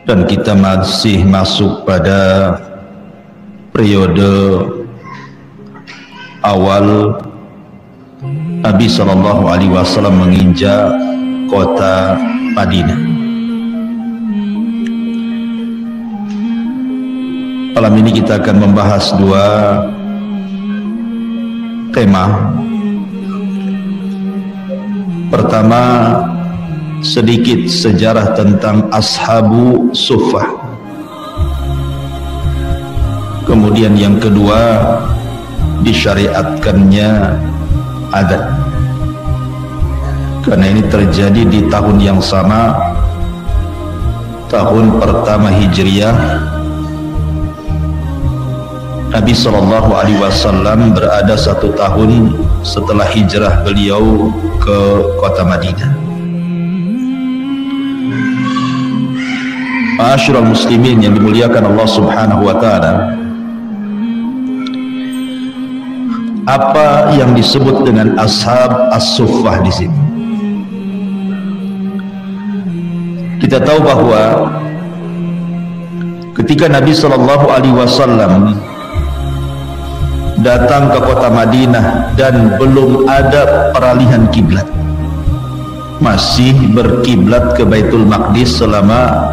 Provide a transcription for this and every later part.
dan kita masih masuk pada periode awal Nabi SAW menginjak kota Madinah. Malam ini kita akan membahas dua tema. Pertama, sedikit sejarah tentang Ashabu Suffah. Kemudian yang kedua, disyariatkannya adat, karena ini terjadi di tahun yang sama, tahun pertama Hijriah. Nabi SAW berada 1 tahun setelah hijrah beliau ke kota Madinah. Ma'asyiral muslimin yang dimuliakan Allah Subhanahu wa taala, apa yang disebut dengan ashab as-suffah di sini? Kita tahu bahwa ketika Nabi SAW datang ke kota Madinah dan belum ada peralihan kiblat, masih berkiblat ke Baitul Maqdis selama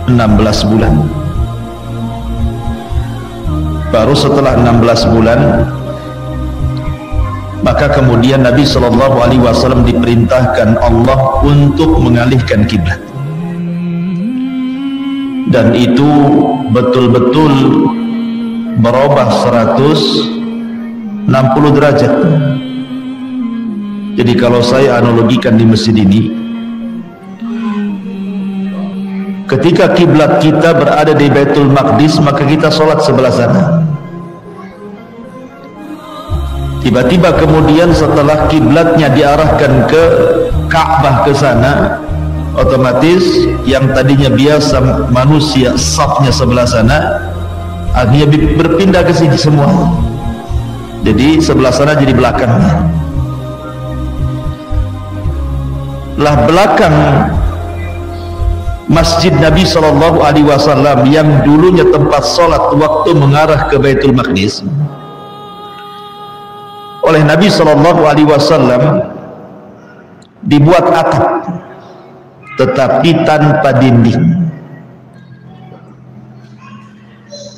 16 bulan. Baru setelah 16 bulan, maka kemudian Nabi SAW diperintahkan Allah untuk mengalihkan kiblat, dan itu betul-betul berubah 160 derajat. Jadi kalau saya analogikan di masjid ini, ketika kiblat kita berada di Baitul Maqdis, maka kita sholat sebelah sana. Tiba-tiba kemudian setelah kiblatnya diarahkan ke Ka'bah ke sana, otomatis yang tadinya biasa manusia safnya sebelah sana, akhirnya berpindah ke sini semua. Jadi sebelah sana jadi belakangnya. Lah belakang Masjid Nabi SAW yang dulunya tempat sholat waktu mengarah ke Baitul Maqdis, oleh Nabi SAW dibuat atap, tetapi tanpa dinding.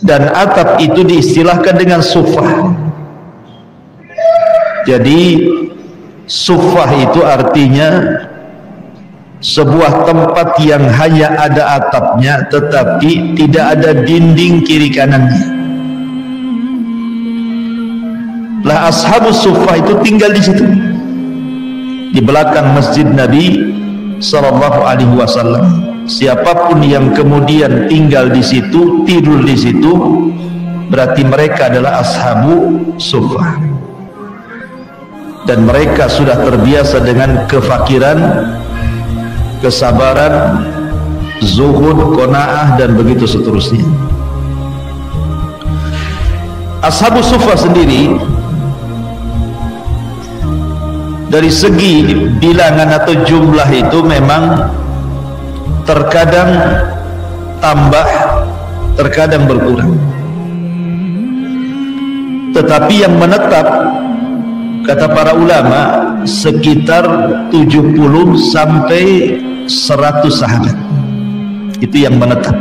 Dan atap itu diistilahkan dengan suffah. Jadi suffah itu artinya sebuah tempat yang hanya ada atapnya, tetapi tidak ada dinding kiri kanannya. Lah ashabus suffah itu tinggal di situ, di belakang masjid Nabi SAW. Siapapun yang kemudian tinggal di situ, tidur di situ, berarti mereka adalah ashabu suffah, dan mereka sudah terbiasa dengan kefakiran, kesabaran, zuhud, qanaah, dan begitu seterusnya. Ashabu suffah sendiri dari segi bilangan atau jumlah itu memang terkadang tambah, terkadang berkurang. Tetapi yang menetap, kata para ulama, sekitar 70 sampai 100 sahabat. Itu yang menetap.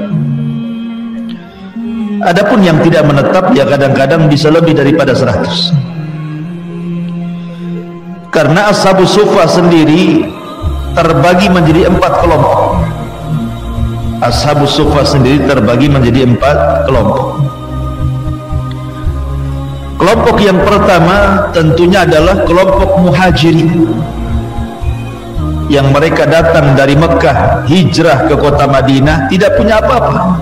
Adapun yang tidak menetap, ya kadang-kadang bisa lebih daripada 100. Karena ashabus suffah sendiri terbagi menjadi 4 kelompok. Ashabus suffah sendiri terbagi menjadi 4 kelompok. Kelompok yang pertama tentunya adalah kelompok muhajirin, yang mereka datang dari Mekah, hijrah ke kota Madinah, tidak punya apa-apa.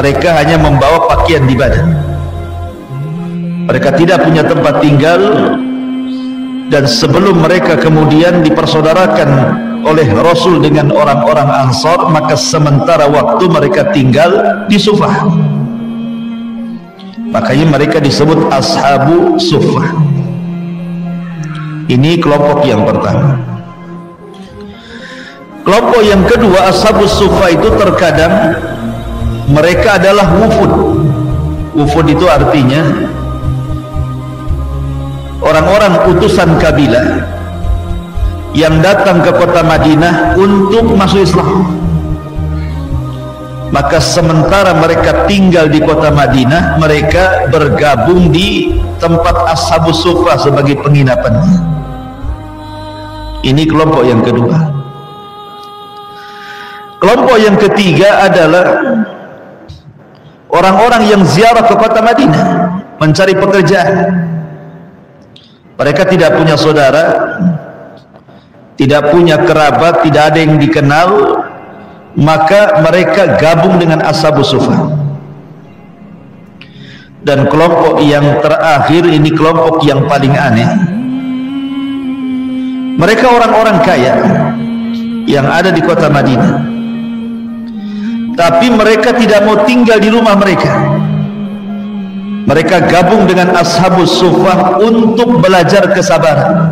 Mereka hanya membawa pakaian di badan. Mereka tidak punya tempat tinggal, dan sebelum mereka kemudian dipersaudarakan oleh Rasul dengan orang-orang Ansar, maka sementara waktu mereka tinggal di Suffah. Makanya mereka disebut ashabu Suffah. Ini kelompok yang pertama. Kelompok yang kedua, Ashabus Suffah, itu terkadang mereka adalah wufud. Wufud itu artinya orang-orang utusan kabilah yang datang ke kota Madinah untuk masuk Islam. Maka sementara mereka tinggal di kota Madinah, mereka bergabung di tempat Ashabus Suffah sebagai penginapannya. Ini kelompok yang kedua. Kelompok yang ketiga adalah orang-orang yang ziarah ke kota Madinah mencari pekerjaan. Mereka tidak punya saudara, tidak punya kerabat, tidak ada yang dikenal, maka mereka gabung dengan Ashabus Suffah. Dan kelompok yang terakhir ini kelompok yang paling aneh. Mereka orang-orang kaya yang ada di kota Madinah, tapi mereka tidak mau tinggal di rumah mereka. Mereka gabung dengan Ashabus Suffah untuk belajar kesabaran,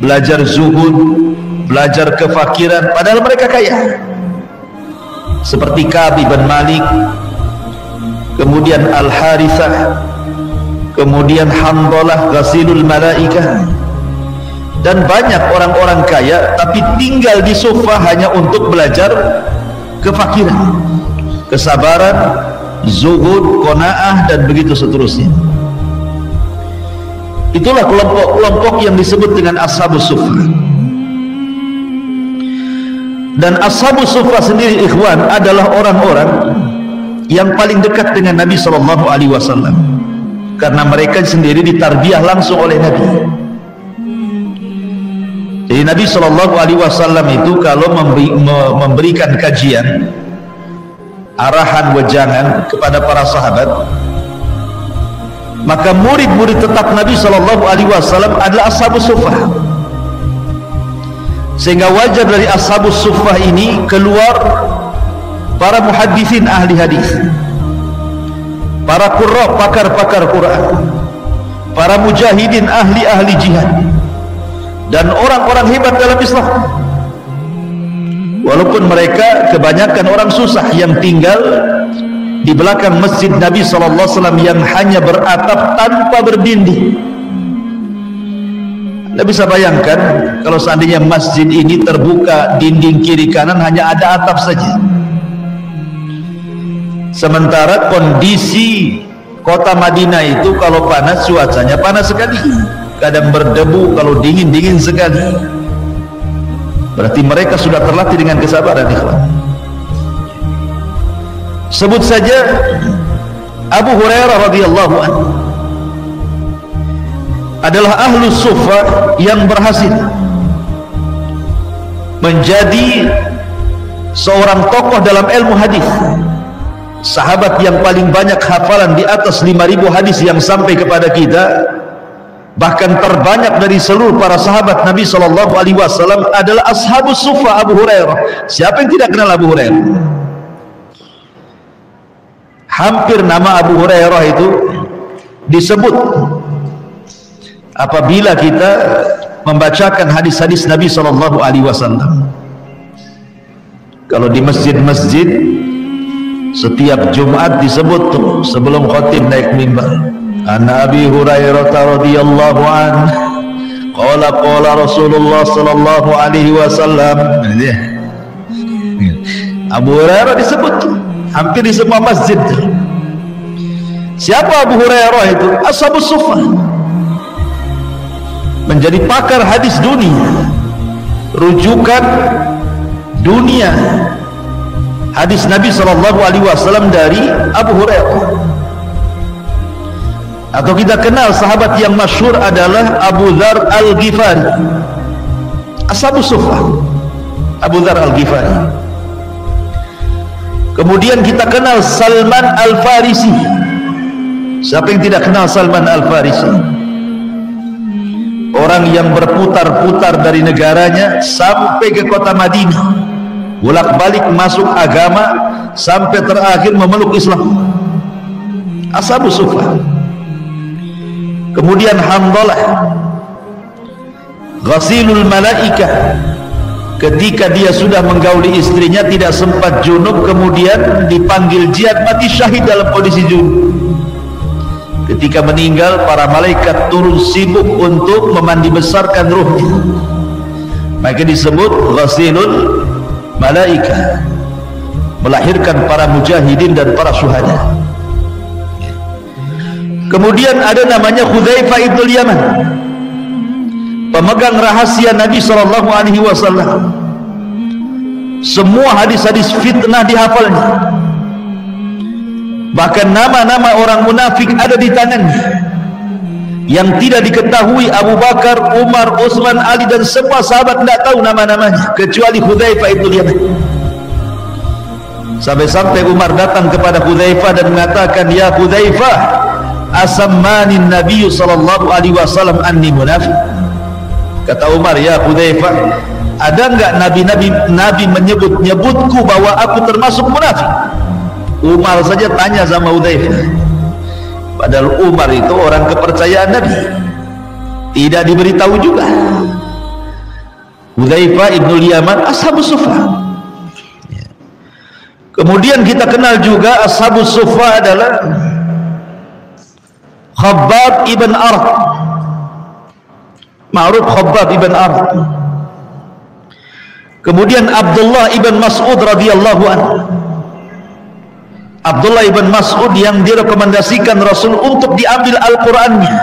belajar zuhud, belajar kefakiran, padahal mereka kaya. Seperti Ka'ab bin Malik, kemudian Al-Harithah, kemudian Handalah Ghasilul Malaikah, dan banyak orang-orang kaya tapi tinggal di Suffah hanya untuk belajar kefakiran, kesabaran, zuhud, qanaah, dan begitu seterusnya. Itulah kelompok-kelompok yang disebut dengan Ashabus Suffah. Dan Ashabus Suffah sendiri, ikhwan, adalah orang-orang yang paling dekat dengan Nabi SAW, karena mereka sendiri ditarbiyah langsung oleh Nabi. Jadi Nabi SAW itu kalau memberikan kajian, arahan, wejangan kepada para sahabat, maka murid-murid tetap Nabi SAW adalah Ashabus Suffah. Sehingga wajar dari Ashabus Suffah ini keluar para muhaddisin ahli hadis, para qurra, pakar-pakar Quran, para mujahidin ahli-ahli jihad, dan orang-orang hebat dalam Islam. Walaupun mereka kebanyakan orang susah yang tinggal di belakang masjid Nabi SAW yang hanya beratap tanpa berdinding. Anda bisa bayangkan kalau seandainya masjid ini terbuka, dinding kiri kanan hanya ada atap saja. Sementara kondisi kota Madinah itu kalau panas, cuacanya panas sekali, kadang berdebu, kalau dingin, dingin sekali. Berarti mereka sudah terlatih dengan kesabaran, ikhwan. Sebut saja Abu Hurairah radhiyallahu anhu adalah Ahlus Suffah yang berhasil menjadi seorang tokoh dalam ilmu hadis, sahabat yang paling banyak hafalan, di atas 5.000 hadis yang sampai kepada kita. Bahkan terbanyak dari seluruh para sahabat Nabi SAW adalah Ashabus Suffah. Abu Hurairah, siapa yang tidak kenal Abu Hurairah? Hampir nama Abu Hurairah itu disebut apabila kita membacakan hadis-hadis Nabi SAW. Kalau di masjid-masjid setiap Jumat disebut tuh sebelum khatib naik mimbar, An Abi Hurairah radhiyallahu anhu qala Rasulullah sallallahu alaihi wasallam. Abu Hurairah disebut hampir di semua masjid. Siapa Abu Hurairah itu? Ashabus Suffah. Menjadi pakar hadis dunia, rujukan dunia hadis Nabi SAW dari Abu Hurairah. Atau kita kenal sahabat yang masyhur adalah Abu Dzar Al-Ghifari, Ashabus Suffah, Abu Dzar Al-Ghifari. Kemudian kita kenal Salman Al-Farisi. Siapa yang tidak kenal Salman Al-Farisi? Orang yang berputar-putar dari negaranya sampai ke kota Madinah, bolak-balik masuk agama sampai terakhir memeluk Islam. Ashabus Suffah. Kemudian Handalah Ghasilul Malaikah, ketika dia sudah menggauli istrinya tidak sempat junub, kemudian dipanggil jihad, mati syahid dalam kondisi junub. Ketika meninggal, para malaikat turun sibuk untuk memandi besarkan ruhnya, maka disebut ghasilul malaika, melahirkan para mujahidin dan para syuhada. Kemudian ada namanya Hudzaifah ibn Yaman, pemegang rahasia Nabi SAW. Semua hadis-hadis fitnah dihafalnya, bahkan nama-nama orang munafik ada di tangannya yang tidak diketahui Abu Bakar, Umar, Utsman, Ali dan semua sahabat tidak tahu nama-namanya kecuali Hudzaifah ibn Yaman. Sampai-sampai Umar datang kepada Hudzaifah dan mengatakan, "Ya Hudzaifah, asammani Nabi sallallahu alaihi wasallam anni munafiq." Kata Umar, "Ya Hudzaifah, ada enggak Nabi menyebut-nyebutku bahwa aku termasuk munafik?" Umar saja tanya sama Hudzaifah, padahal Umar itu orang kepercayaan Nabi, tidak diberitahu juga. Hudzaifah ibn Yaman ashabus suffah. Kemudian kita kenal juga ashabus suffah adalah Khabbab ibn Arat, ma'ruf Khabbab ibn Arat. Kemudian Abdullah ibn Mas'ud radhiyallahu anhu, Abdullah ibn Mas'ud yang direkomendasikan Rasul untuk diambil Al-Qur'annya.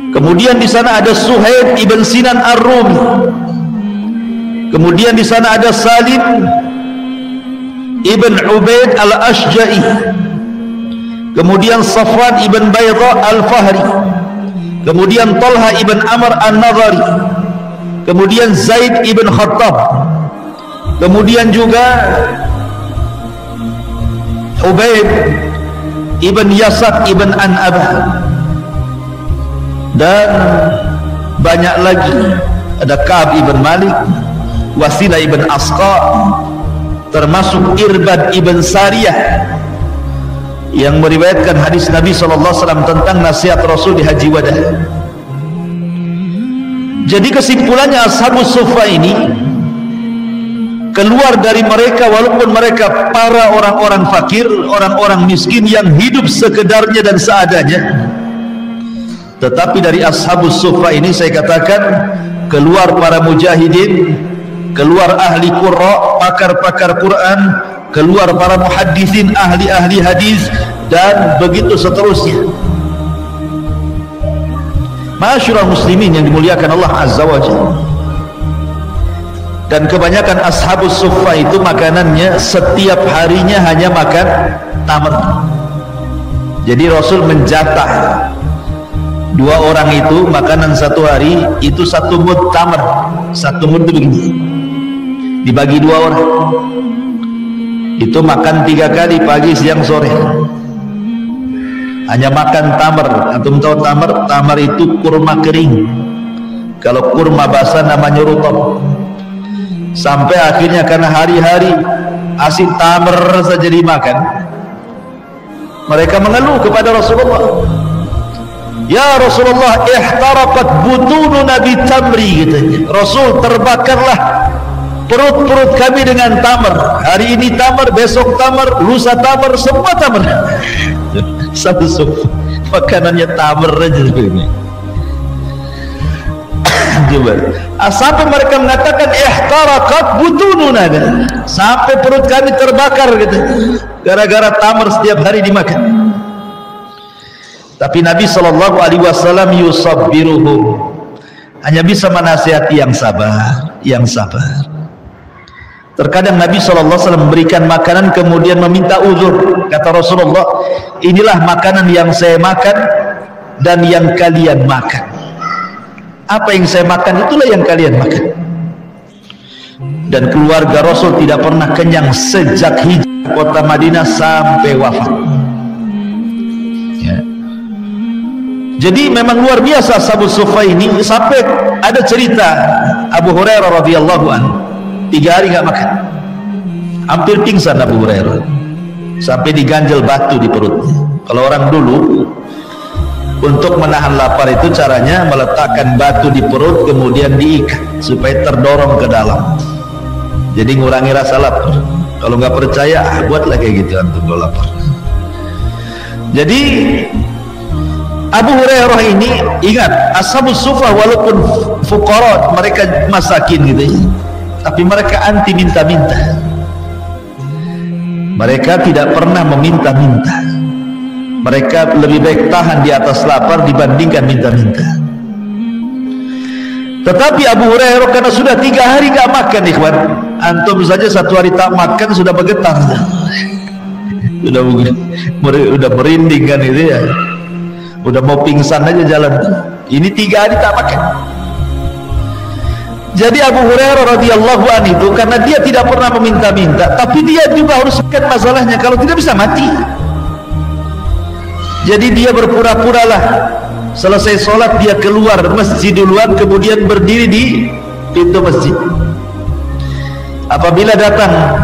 Kemudian di sana ada Suhaib ibn Sinan Ar-Rumi. Kemudian di sana ada Salim ibn Ubaid Al-Ashja'i. Kemudian Safwan ibn Bayda Al-Fahri. Kemudian Talha ibn Amr An-Nadhari. Kemudian Zaid ibn Khattab. Kemudian juga Ubaid ibn Yasad ibn An'abah, dan banyak lagi. Ada Ka'ab ibn Malik, Wasilah ibn Asqa, termasuk Irbad ibn Sariyah yang meriwayatkan hadis Nabi SAW tentang nasihat Rasul di Haji Wada. Jadi kesimpulannya, ashabus suffah ini keluar dari mereka walaupun mereka para orang-orang fakir, orang-orang miskin yang hidup sekedarnya dan seadanya, tetapi dari ashabus suffah ini saya katakan keluar para mujahidin, keluar ahli qurra, pakar-pakar Quran, keluar para muhaddisin, ahli-ahli hadis, dan begitu seterusnya. Ma'asyiral muslimin yang dimuliakan Allah Azza wa Jalla. Dan kebanyakan ashabus suffah itu makanannya setiap harinya hanya makan tamar. Jadi Rasul menjatah dua orang itu makanan satu hari itu satu mud tamar. Satu mud itu begini, dibagi dua orang, itu makan 3 kali, pagi, siang, sore. Hanya makan tamar. Antum tahu tamar? Tamar itu kurma kering. Kalau kurma basah namanya rutab. Sampai akhirnya karena hari-hari asin tamar saja dimakan, mereka mengeluh kepada Rasulullah, "Ya Rasulullah, ihtaraqat butununa bitamri," katanya. "Rasul, terbakarlah perut-perut kami dengan tamar. Hari ini tamar, besok tamar, lusa tamar, semua tamar." Satu sup makanannya tamar aja ini. Coba. Sampai mereka mengatakan ihtaraqat butununa, sampai perut kami terbakar gitu, gara-gara tamar setiap hari dimakan. Tapi Nabi SAW yusabbiruhum, hanya bisa menasihati yang sabar, yang sabar. Terkadang Nabi SAW memberikan makanan kemudian meminta uzur. Kata Rasulullah, "Inilah makanan yang saya makan dan yang kalian makan. Apa yang saya makan itulah yang kalian makan." Dan keluarga Rasul tidak pernah kenyang sejak hijrah kota Madinah sampai wafat. Ya. Jadi memang luar biasa ashabus suffah ini. Sampai ada cerita Abu Hurairah radhiyallahu anhu 3 hari nggak makan, hampir pingsan Abu Hurairah, sampai diganjel batu di perutnya. Kalau orang dulu Untuk menahan lapar itu caranya meletakkan batu di perut kemudian diikat supaya terdorong ke dalam, jadi ngurangi rasa lapar. Kalau nggak percaya, buatlah kayak gitu antum kalau lapar. Jadi Abu Hurairah ini, ingat, ashabus suffah walaupun fuqara, mereka masakin gitu ya, tapi mereka anti minta-minta. Mereka tidak pernah meminta-minta. Mereka lebih baik tahan di atas lapar dibandingkan minta-minta. Tetapi Abu Hurairah karena sudah 3 hari gak makan, ikhwan, antum saja 1 hari tak makan sudah bergetar, udah merinding kan itu ya, udah mau pingsan aja jalan. Ini 3 hari tak makan. Jadi Abu Hurairah radhiyallahu anhu itu karena dia tidak pernah meminta-minta, tapi dia juga harus kan masalahnya kalau tidak bisa mati. Jadi dia berpura-puralah selesai sholat dia keluar masjid duluan, kemudian berdiri di pintu masjid. Apabila datang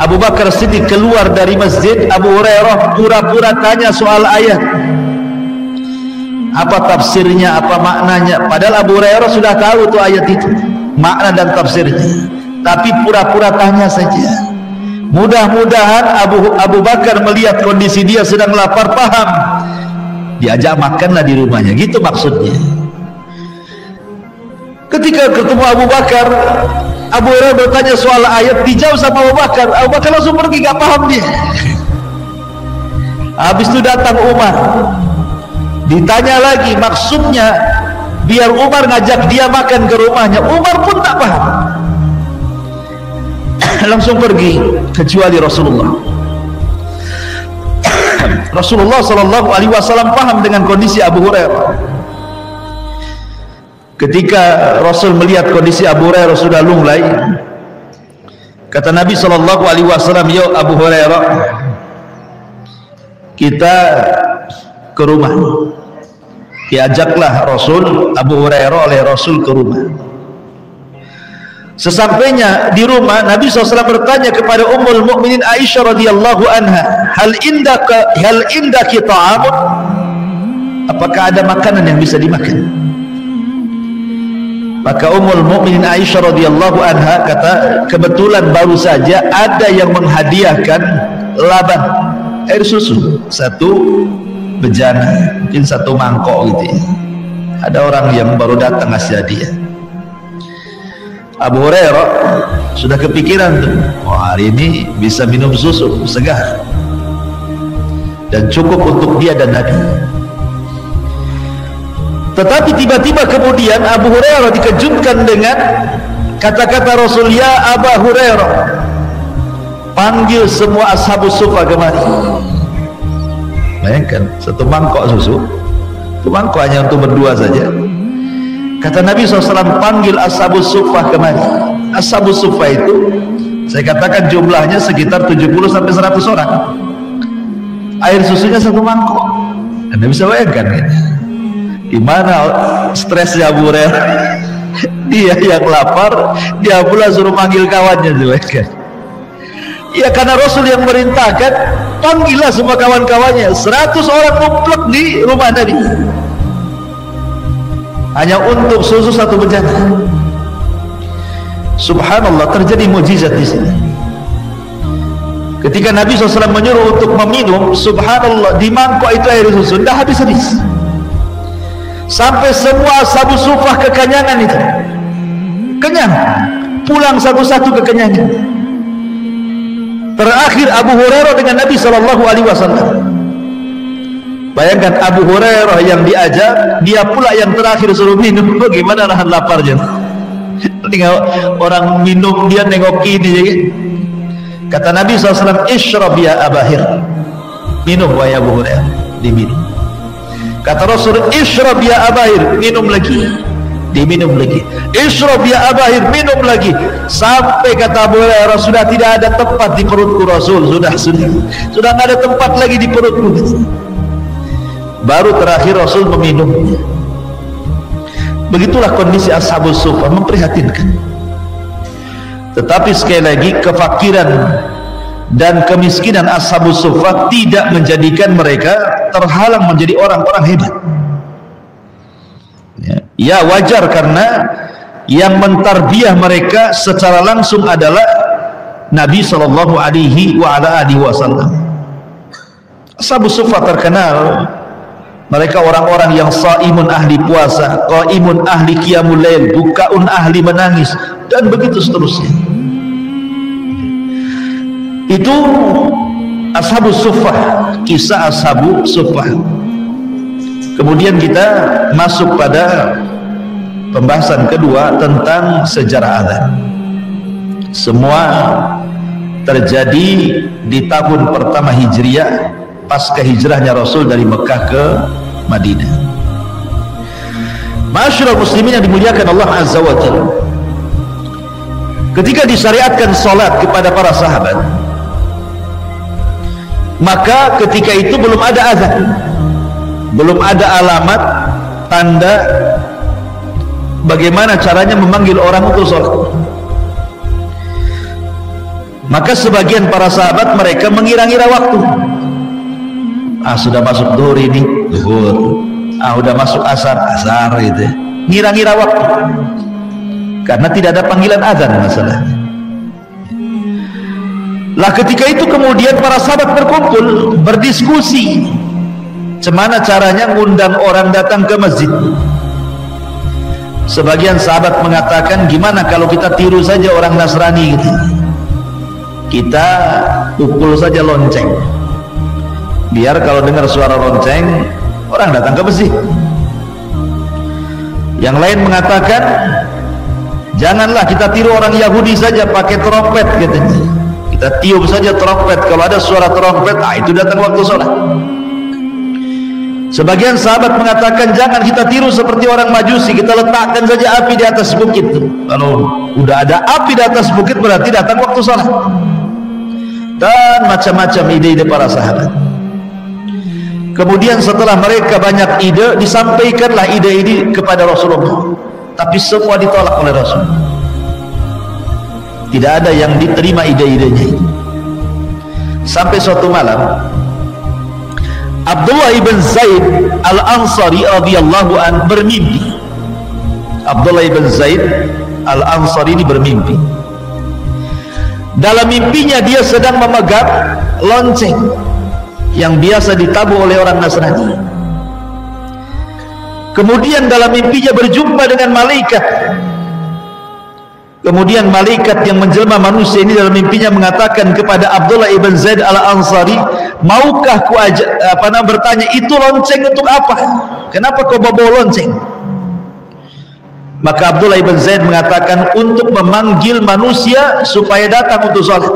Abu Bakar Siddiq keluar dari masjid, Abu Hurairah pura-pura tanya soal ayat, apa tafsirnya, apa maknanya, padahal Abu Hurairah sudah tahu tuh ayat itu makna dan tafsirnya, tapi pura-pura tanya saja. Mudah-mudahan Abu Bakar melihat kondisi dia sedang lapar, paham, diajak makanlah di rumahnya, gitu maksudnya. Ketika ketemu Abu Bakar, Abu Hurairah bertanya soal ayat, dijawab sama Abu Bakar. Abu Bakar langsung pergi, gak paham dia. Habis itu datang Umar, ditanya lagi maksudnya, biar Umar ngajak dia makan ke rumahnya. Umar pun tak paham, langsung pergi, kecuali Rasulullah. Rasulullah Shallallahu Alaihi Wasallam paham dengan kondisi Abu Hurairah. Ketika Rasul melihat kondisi Abu Hurairah sudah lunglai, kata Nabi Shallallahu Alaihi Wasallam, "Yo Abu Hurairah, kita ke rumah." Diajaklah Rasul Abu Hurairah oleh Rasul ke rumah. Sesampainya di rumah, Nabi SAW bertanya kepada Ummul Mukminin Aisyah radhiyallahu anha, hal indaki ta'amun? Apakah ada makanan yang bisa dimakan? Maka Ummul Mukminin Aisyah radhiyallahu anha kata, kebetulan baru saja ada yang menghadiahkan laban, air susu, 1 bejana, mungkin 1 mangkok gitu ya. Ada orang yang baru datang ngasih hadiah. Abu Hurairah sudah kepikiran tuh, wah, hari ini bisa minum susu segar dan cukup untuk dia dan Nabi. Tetapi tiba-tiba kemudian Abu Hurairah dikejutkan dengan kata-kata Rasul, ya Abu Hurairah, panggil semua ashabus suffah kemari. Bayangkan 1 mangkok susu, 1 mangkok hanya untuk berdua saja. Kata Nabi SAW, panggil ashabus suffah kemari. Ashabus suffah itu saya katakan jumlahnya sekitar 70-100 orang. Air susunya 1 mangkok. Anda bisa bayangkan kan? Gimana stresnya Abu Hurairah? Dia yang lapar, dia pula suruh manggil kawannya juga kan? Ya karena Rasul yang merintahkan, panggillah semua kawan-kawannya. 100 orang kumpul di rumah Nabi, hanya untuk susu 1 bejana. Subhanallah, terjadi mukjizat di sini. Ketika Nabi SAW menyuruh untuk meminum, subhanallah, di mangkok itu air susu dah habis-habis, sampai semua ashabus suffah kekenyangan itu, kenyang, pulang satu-satu kekenyangan. Terakhir Abu Hurairah dengan Nabi SAW. Bayangkan Abu Hurairah yang diajak, dia pula yang terakhir suruh minum. Bagaimana nahan laparnya? Tinggal orang minum, dia nengok ini. Kata Nabi SAW, ishrab ya Abahir, minum wahai Abu Hurairah, diminum. Kata Rasul, ishrab ya Abahir, minum lagi, diminum lagi. Ishrab ya Abahir, minum lagi, sampai kata Abu Hurairah, sudah tidak ada tempat di perutku Rasul, sudah tidak ada tempat lagi di perutku. Baru terakhir Rasul meminumnya. Begitulah kondisi ashabus suffah, memprihatinkan. Tetapi sekali lagi, kefakiran dan kemiskinan ashabus suffah tidak menjadikan mereka terhalang menjadi orang-orang hebat. Ya wajar, karena yang mentarbiah mereka secara langsung adalah Nabi sallallahu alaihi wasallam. Ashabus suffah terkenal mereka orang-orang yang shaimun ahli puasa, qaimun ahli qiyamul lail, bukaun ahli menangis, dan begitu seterusnya. Itu ashabus suffah, kisah ashabus suffah. Kemudian kita masuk pada pembahasan kedua tentang sejarah azan. Semua terjadi di tahun pertama Hijriah, pasca hijrahnya Rasul dari Mekah ke Madinah. Ma'asyiral muslimin yang dimuliakan Allah Azza wa Jalla, ketika disyariatkan salat kepada para sahabat, maka ketika itu belum ada azan, belum ada alamat tanda bagaimana caranya memanggil orang untuk salat. Maka sebagian para sahabat mereka mengira-ngira waktu. Sudah masuk zuhur ini, zuhur. Sudah masuk asar gitu. Ngira-ngira waktu. Karena tidak ada panggilan azan masalahnya. Lah ketika itu kemudian para sahabat berkumpul, berdiskusi gimana caranya ngundang orang datang ke masjid. Sebagian sahabat mengatakan, gimana kalau kita tiru saja orang Nasrani gitu. Kita pukul saja lonceng, biar kalau dengar suara lonceng orang datang ke masjid. Yang lain mengatakan, janganlah kita tiru orang Yahudi saja pakai trompet katanya. Kita tiup saja trompet, kalau ada suara trompet, itu datang waktu sholat. Sebagian sahabat mengatakan, jangan kita tiru seperti orang Majusi, kita letakkan saja api di atas bukit. Kalau udah ada api di atas bukit berarti datang waktu sholat. Dan macam-macam ide-ide para sahabat. Kemudian setelah mereka banyak ide, disampaikanlah ide ini kepada Rasulullah, tapi semua ditolak oleh Rasul. Tidak ada yang diterima ide-idenya. Sampai suatu malam Abdullah ibn Zaid al-Ansari radhiyallahu an bermimpi. Abdullah ibn Zaid al-Ansari ini bermimpi. Dalam mimpinya dia sedang memegang lonceng yang biasa ditabuh oleh orang Nasrani. Kemudian dalam mimpinya berjumpa dengan malaikat. Kemudian malaikat yang menjelma manusia ini dalam mimpinya mengatakan kepada Abdullah ibn Zaid al-Ansari, maukah ku bertanya, itu lonceng untuk apa? Kenapa kau bawa lonceng? Maka Abdullah ibn Zaid mengatakan, untuk memanggil manusia supaya datang untuk sholat.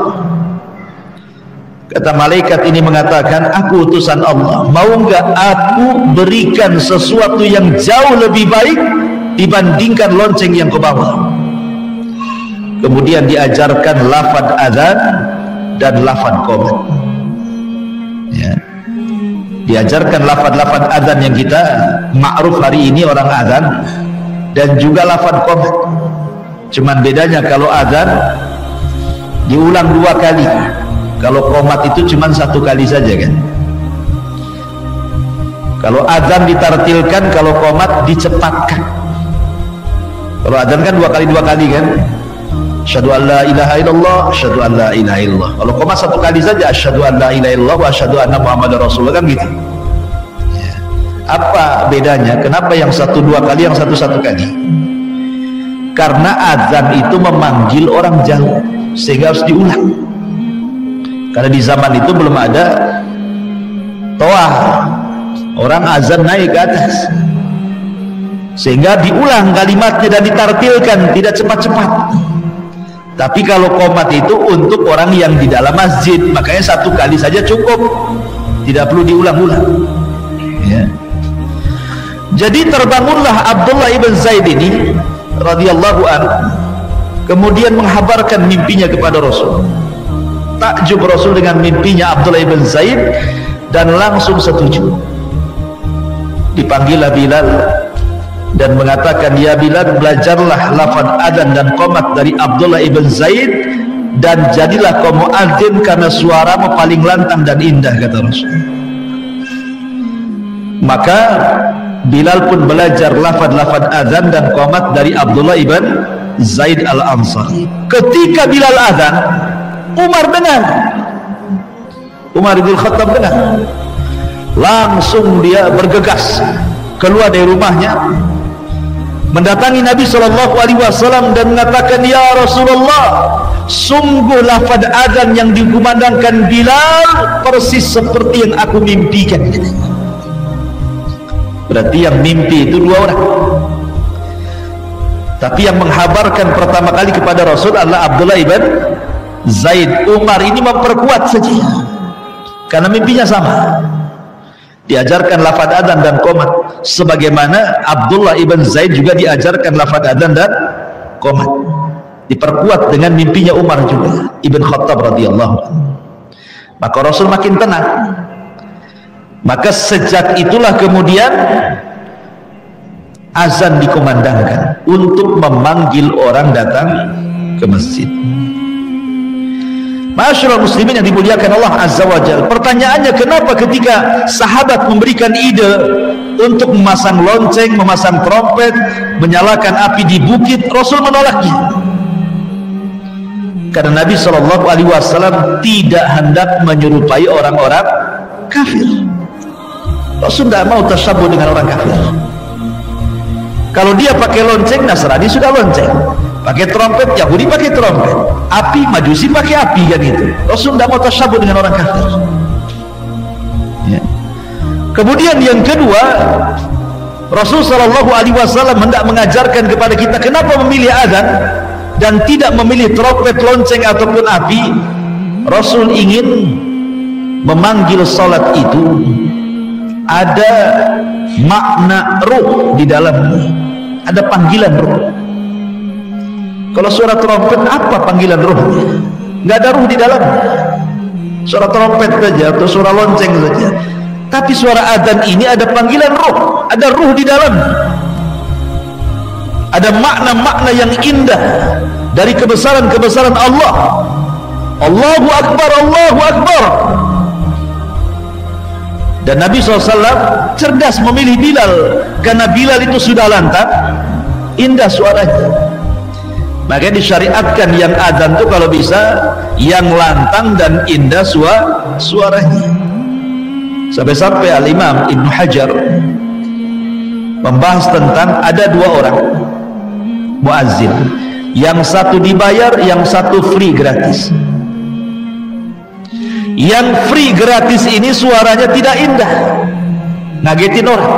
Kata malaikat ini mengatakan, aku utusan Allah, mau enggak aku berikan sesuatu yang jauh lebih baik dibandingkan lonceng yang kau bawa? Kemudian diajarkan lafaz azan dan lafaz qomat. Ya. Diajarkan lafaz-lafaz azan yang kita ma'ruf hari ini orang azan, dan juga lafaz qomat. Cuman bedanya kalau azan diulang 2 kali, kalau qomat itu cuman 1 kali saja kan. Kalau azan ditartilkan, kalau qomat dicepatkan. Kalau azan kan 2 kali kan. Asyhadu an la ilaha illallah, asyhadu an la ilaha illallah. Kalau qomat 1 kali saja, asyhadu an la ilaha illallah wa asyhadu anna muhammadar rasulullah, kan gitu. Apa bedanya? Kenapa yang 1 2 kali, yang 1 1 kali? Karena azan itu memanggil orang jauh, sehingga harus diulang. Karena di zaman itu belum ada toah, orang azan naik ke atas, sehingga diulang kalimatnya dan ditartilkan, tidak cepat-cepat. Tapi kalau qomat itu untuk orang yang di dalam masjid, makanya 1 kali saja cukup, tidak perlu diulang-ulang. Ya. Jadi terbangunlah Abdullah ibn Zaid ini radhiyallahu anhu, kemudian menghabarkan mimpinya kepada Rasul. Takjub Rasul dengan mimpinya Abdullah ibn Zaid dan langsung setuju. Dipanggillah Bilal dan mengatakan, ya Bilal, belajarlah lafaz adzan dan qomat dari Abdullah ibn Zaid dan jadilah kau muadzin karena suaramu paling lantang dan indah, kata Rasul. Maka Bilal pun belajar lafaz-lafaz azan dan qomat dari Abdullah ibn Zaid al-Ansari. Ketika Bilal azan, Umar dengar, Umar bin Khattab dengar, langsung dia bergegas keluar dari rumahnya, mendatangi Nabi SAW dan mengatakan, ya Rasulullah, sungguh lafaz azan yang dikumandangkan Bilal persis seperti yang aku mimpikan. Berarti yang mimpi itu dua orang, tapi yang menghabarkan pertama kali kepada Rasul adalah Abdullah ibn Zaid. Umar ini memperkuat saja karena mimpinya sama. Diajarkan lafaz adzan dan qomat sebagaimana Abdullah ibn Zaid juga diajarkan lafaz adzan dan qomat, diperkuat dengan mimpinya Umar juga Ibn Khattab radhiyallahu anhu. Maka Rasul makin tenang. Maka sejak itulah kemudian azan dikumandangkan untuk memanggil orang datang ke masjid. Ma'asyiral muslimin yang dimuliakan Allah Azza wa Jalla, pertanyaannya, kenapa ketika sahabat memberikan ide untuk memasang lonceng, memasang trompet, menyalakan api di bukit, Rasul menolaknya? Karena Nabi SAW tidak hendak menyerupai orang-orang kafir. Rasul tidak mau tasyabuh dengan orang kafir. Kalau dia pakai lonceng, Nasrani sudah lonceng, pakai trompet, Yahudi pakai trompet, api, Majusi pakai api, kan itu. Rasul tidak mau tasyabuh dengan orang kafir. Ya. Kemudian yang kedua, Rasul SAW hendak mengajarkan kepada kita kenapa memilih azan dan tidak memilih trompet, lonceng ataupun api. Rasul ingin memanggil salat itu ada makna ruh di dalamnya, ada panggilan ruh. Kalau suara trompet, apa panggilan ruhnya? Nggak ada ruh di dalamnya. Suara trompet saja atau suara lonceng saja. Tapi suara adzan ini ada panggilan ruh, ada ruh di dalamnya, ada makna-makna yang indah dari kebesaran-kebesaran Allah. Allahu Akbar, Allahu Akbar. Dan Nabi SAW cerdas memilih Bilal, karena Bilal itu sudah lantang, indah suaranya. Maka disyariatkan yang adzan itu kalau bisa yang lantang dan indah suaranya. Sampai-sampai Al-Imam Ibn Hajar membahas tentang ada dua orang muazzin, yang satu dibayar, yang satu free, gratis. Yang free gratis ini suaranya tidak indah, ngagetin orang,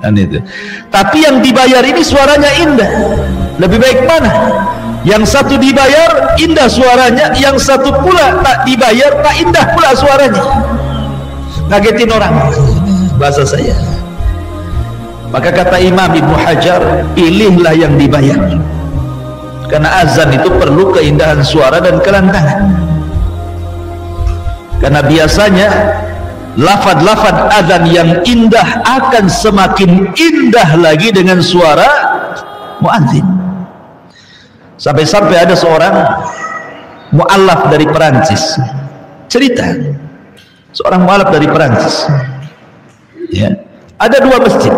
dan itu. Tapi yang dibayar ini suaranya indah. Lebih baik mana? Yang satu dibayar indah suaranya, yang satu pula tak dibayar tak indah pula suaranya, ngagetin orang, bahasa saya. Maka kata Imam Ibnu Hajar, pilihlah yang dibayar, karena azan itu perlu keindahan suara dan kelantangan. Karena biasanya lafaz-lafaz azan yang indah akan semakin indah lagi dengan suara muadzin. Sampai-sampai ada seorang mu'allaf dari Perancis cerita, seorang mu'allaf dari Perancis, ya, ada dua masjid,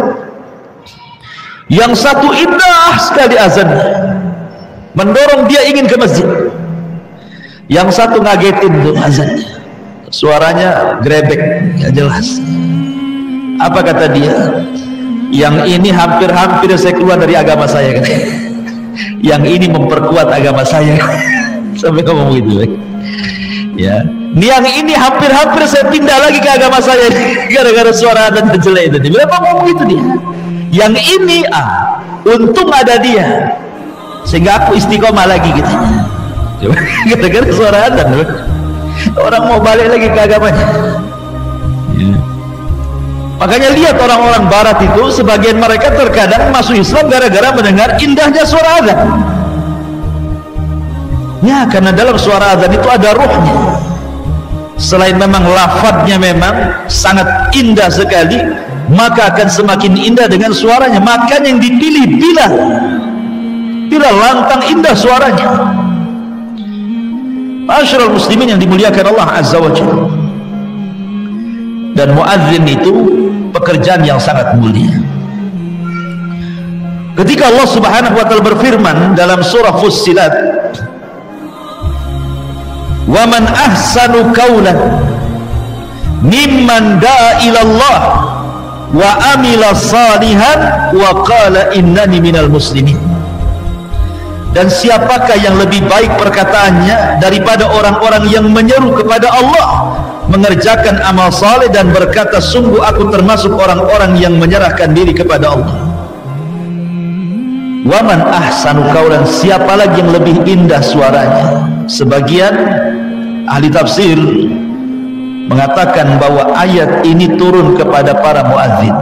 yang satu indah sekali azannya, mendorong dia ingin ke masjid, yang satu ngagetin tuh azannya, suaranya grebek, gak jelas. Apa kata dia? Yang ini hampir-hampir saya keluar dari agama saya, katanya. Yang ini memperkuat agama saya, sampai ngomong gitu, ya. Yang ini hampir-hampir saya pindah lagi ke agama saya gara-gara suara dan jelek itu. Dia ngomong gitu dia. Yang ini untung ada dia, sehingga aku istiqomah lagi, gitu. Gara-gara suara adzan, orang mau balik lagi ke agamanya. Ya. Makanya lihat orang-orang barat itu, sebagian mereka terkadang masuk Islam gara-gara mendengar indahnya suara adzan. Ya, karena dalam suara adzan itu ada ruhnya. Selain memang lafadznya memang sangat indah sekali, maka akan semakin indah dengan suaranya. Makanya yang dipilih Bilal, lantang indah suaranya. Ma'asyiral muslimin yang dimuliakan Allah Azza wa Jalla. Dan muadzin itu pekerjaan yang sangat mulia. Ketika Allah Subhanahu wa taala berfirman dalam surah Fussilat, "Wa man ahsanu qawlan mimman da'a ila Allah wa amila salihan wa qala innani minal muslimin." Dan siapakah yang lebih baik perkataannya daripada orang-orang yang menyeru kepada Allah, mengerjakan amal saleh dan berkata, sungguh aku termasuk orang-orang yang menyerahkan diri kepada Allah. Waman ahsanu qaulan, siapa lagi yang lebih indah suaranya? Sebagian ahli tafsir mengatakan bahwa ayat ini turun kepada para muadzin.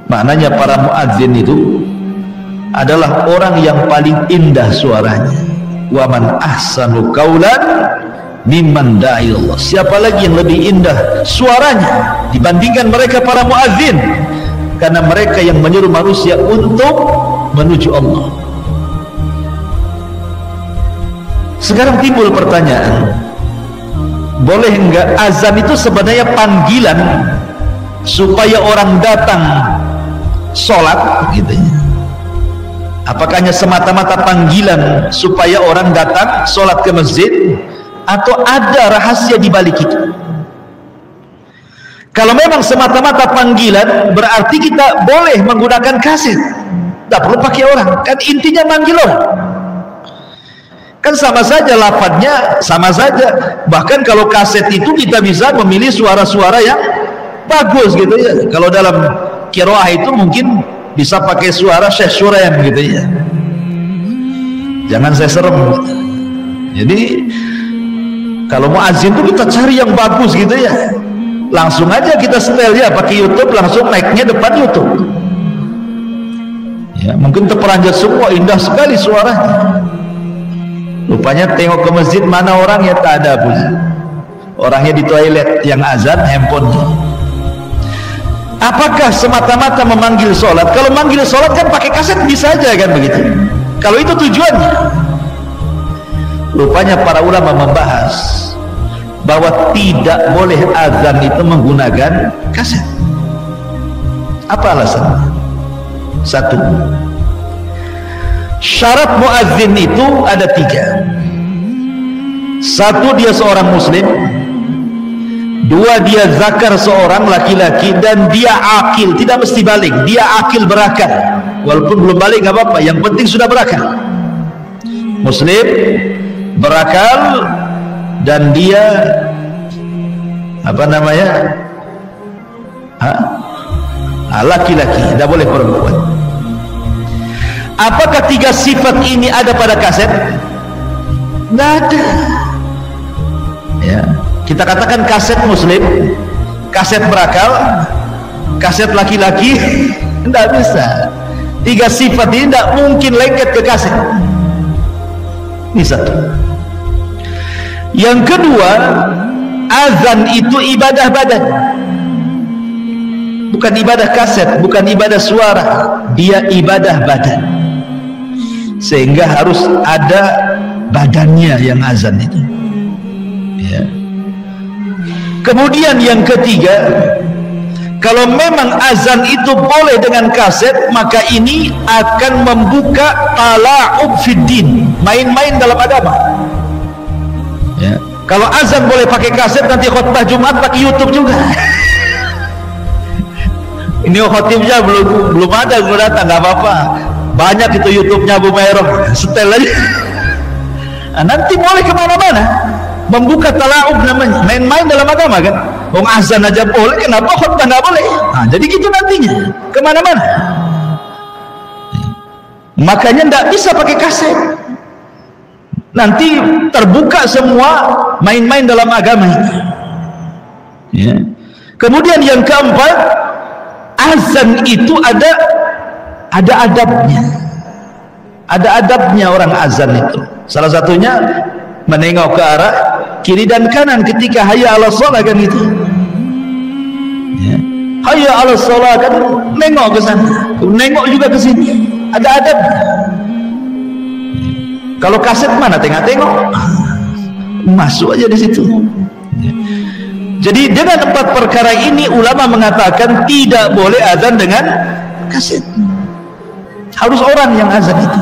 Maknanya para muadzin itu adalah orang yang paling indah suaranya. Waman ahsanu qaulan mimman da'a ilallah, siapa lagi yang lebih indah suaranya dibandingkan mereka para muadzin, karena mereka yang menyeru manusia untuk menuju Allah. Sekarang timbul pertanyaan, boleh enggak azan itu sebenarnya panggilan supaya orang datang sholat gitu ya? Apakah hanya semata-mata panggilan supaya orang datang sholat ke masjid, atau ada rahasia di balik itu? Kalau memang semata-mata panggilan, berarti kita boleh menggunakan kaset, tidak perlu pakai orang, kan intinya manggil orang, kan sama saja lafadznya, sama saja. Bahkan kalau kaset itu kita bisa memilih suara-suara yang bagus gitu ya. Kalau dalam qiraah itu mungkin bisa pakai suara Syekh Surem gitu ya, jangan saya serem gitu. Jadi kalau muadzin itu kita cari yang bagus gitu ya, langsung aja kita setel ya, pakai YouTube, langsung naiknya depan YouTube ya, mungkin terperanjat semua, indah sekali suaranya. Rupanya tengok ke masjid, mana orangnya? Tak ada pun, orangnya di toilet yang azan handphonenya. Apakah semata-mata memanggil sholat? Kalau manggil sholat kan pakai kaset bisa aja kan begitu, kalau itu tujuannya. Rupanya para ulama membahas bahwa tidak boleh azan itu menggunakan kaset. Apa alasannya? Satu, syarat muadzin itu ada 3. Satu, dia seorang muslim. 2, dia zakar seorang laki-laki, dan dia akil, tidak mesti balik, dia akil berakal. Walaupun belum balik nggak apa-apa, yang penting sudah berakal. Muslim, berakal, dan dia apa namanya, laki-laki, tidak boleh perempuan. Apakah 3 sifat ini ada pada kaset? Nggak ada ya. Kita katakan kaset muslim, kaset berakal, kaset laki-laki, tidak bisa. 3 sifat ini tidak mungkin lengket ke kaset. Ini satu. Yang kedua, azan itu ibadah badan, bukan ibadah kaset, bukan ibadah suara, dia ibadah badan, sehingga harus ada badannya yang azan itu ya. Kemudian yang ketiga, kalau memang azan itu boleh dengan kaset, maka ini akan membuka tala'ub fiddin, main-main dalam agama ya. Kalau azan boleh pakai kaset, nanti khutbah Jumat pakai YouTube juga. Ini khotibnya belum ada, belum datang, nggak apa-apa, banyak itu YouTube-nya Abu Mairah, setel aja. Nanti boleh kemana-mana, membuka tala'ub namanya, main-main dalam agama kan. Wong azan aja boleh, kenapa khutbah nggak boleh? Jadi gitu nantinya kemana-mana. Makanya nggak bisa pakai kaset, nanti terbuka semua main-main dalam agama ini ya. Kemudian yang keempat, azan itu ada adabnya, ada adabnya orang azan itu. Salah satunya menengok ke arah kiri dan kanan ketika hayya ala sholat kan itu ya. Hayya ala sholat kan nengok ke sana, nengok juga ke sini, ada adab. Kalau kaset mana tengok-tengok, masuk aja di situ. Jadi dengan 4 perkara ini ulama mengatakan tidak boleh azan dengan kaset, harus orang yang azan itu.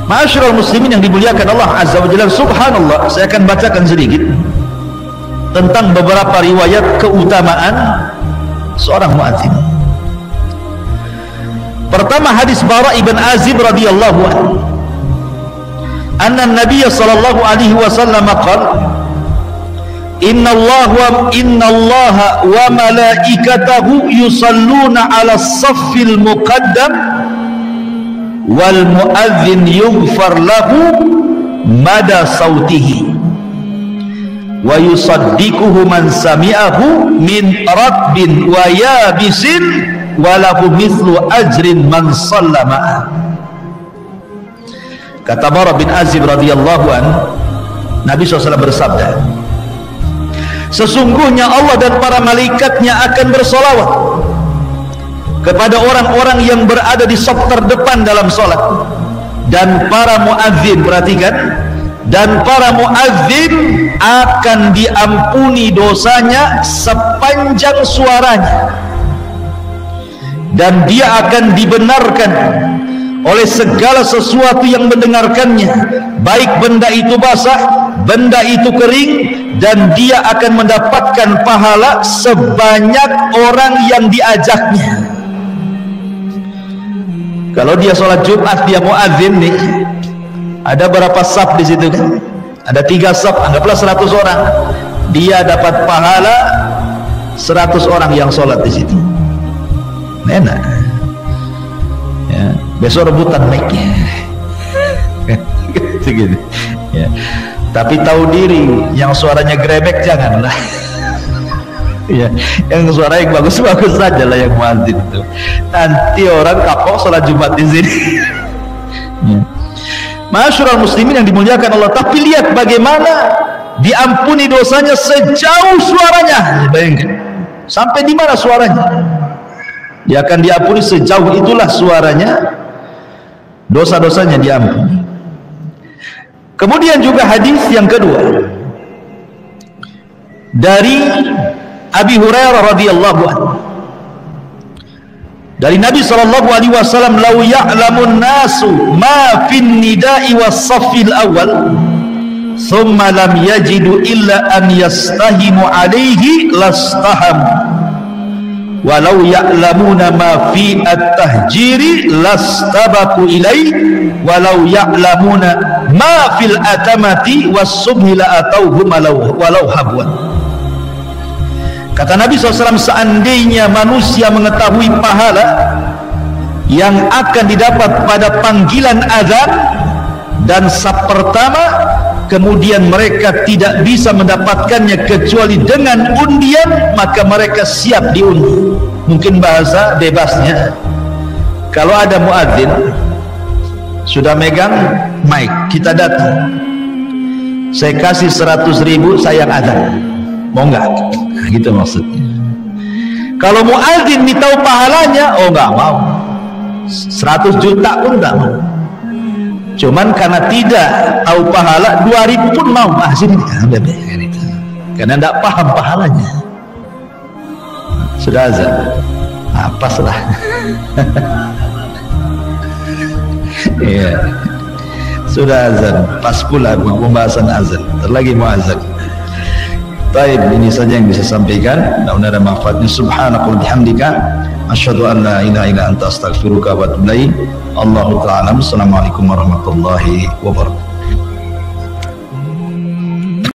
Ma'asyiral muslimin yang dimuliakan Allah Azza wa Jalla, subhanallah, saya akan bacakan sedikit tentang beberapa riwayat keutamaan seorang muadzin. Pertama, hadis Bara ibn Azib radhiyallahu anhu, anna Nabiy sallallahu alaihi wasallam qala, Inna Allah wa malaikatahu yusalluna ala as-saffil muqaddam wal muadzin yughfar lahu mada sautihi wa yusaddiquhu man sami'ahu min ratbin wa yabisin wa lahu mithlu ajrin man sallama. Kata Bara bin Azib radhiyallahu anhu, Nabi SAW bersabda, sesungguhnya Allah dan para malaikatnya akan bersolawat kepada orang-orang yang berada di saf terdepan dalam solat, dan para muadzin, perhatikan, dan para muadzin akan diampuni dosanya sepanjang suaranya, dan dia akan dibenarkan oleh segala sesuatu yang mendengarkannya, baik benda itu basah, benda itu kering, dan dia akan mendapatkan pahala sebanyak orang yang diajaknya. Kalau dia sholat Jumat, dia muadzin nih, ada berapa saf di situ kan? Ada 3 saf, anggaplah 100 orang, dia dapat pahala 100 orang yang sholat di situ. Enak. Ya, besok rebutan mic-nya. Gitu. Ya. Tapi tahu diri, yang suaranya grebek janganlah. Ya, yang suara yang bagus-bagus saja lah yang muadzin itu. Nanti orang kapok sholat Jumat di sini. Ya. Ma'asyiral muslimin yang dimuliakan Allah, tapi lihat bagaimana diampuni dosanya sejauh suaranya. Bayangkan, sampai di mana suaranya? Dia akan diampuni sejauh itulah suaranya, dosa-dosanya diampuni. Kemudian juga hadis yang kedua dari Abi Hurairah radhiyallahu anhu, dari Nabi sallallahu alaihi wasallam, "Lau ya'lamun nasu ma fin nida'i was-saffil awwal, thumma lam yajidu illa an yastahimu alaihi lastaham. Walau ya'lamuna ma fi at-tahjiri lastabaku ilaih, walau ya'lamuna ma fil atamati was-subhi la atauhum walau habwan." Kata Nabi SAW, seandainya manusia mengetahui pahala yang akan didapat pada panggilan azan dan saf pertama, kemudian mereka tidak bisa mendapatkannya kecuali dengan undian, maka mereka siap diundi. Mungkin bahasa bebasnya, kalau ada muadzin sudah megang mic, kita datang, saya kasih 100.000, saya azan, mau nggak? Nah, gitu maksudnya. Kalau muadzin tahu pahalanya, oh nggak mau, 100 juta pun nggak mau. Cuman karena tidak tahu pahala, 2.000 pun mau. Ah, sini karena tidak paham pahalanya. Sudah azan, apa salah? Iya, sudah azan, pas pula pembahasan azan, terlagi mau azan. Baik, ini saja yang bisa sampaikan. Mudah-mudahan ada manfaatnya. Subhanakallahumma bihamdika, asyhadu an la ilaha illa anta, astaghfiruka wa atubu ilaik. Allahu ta'ala. Assalamualaikum warahmatullahi wabarakatuh.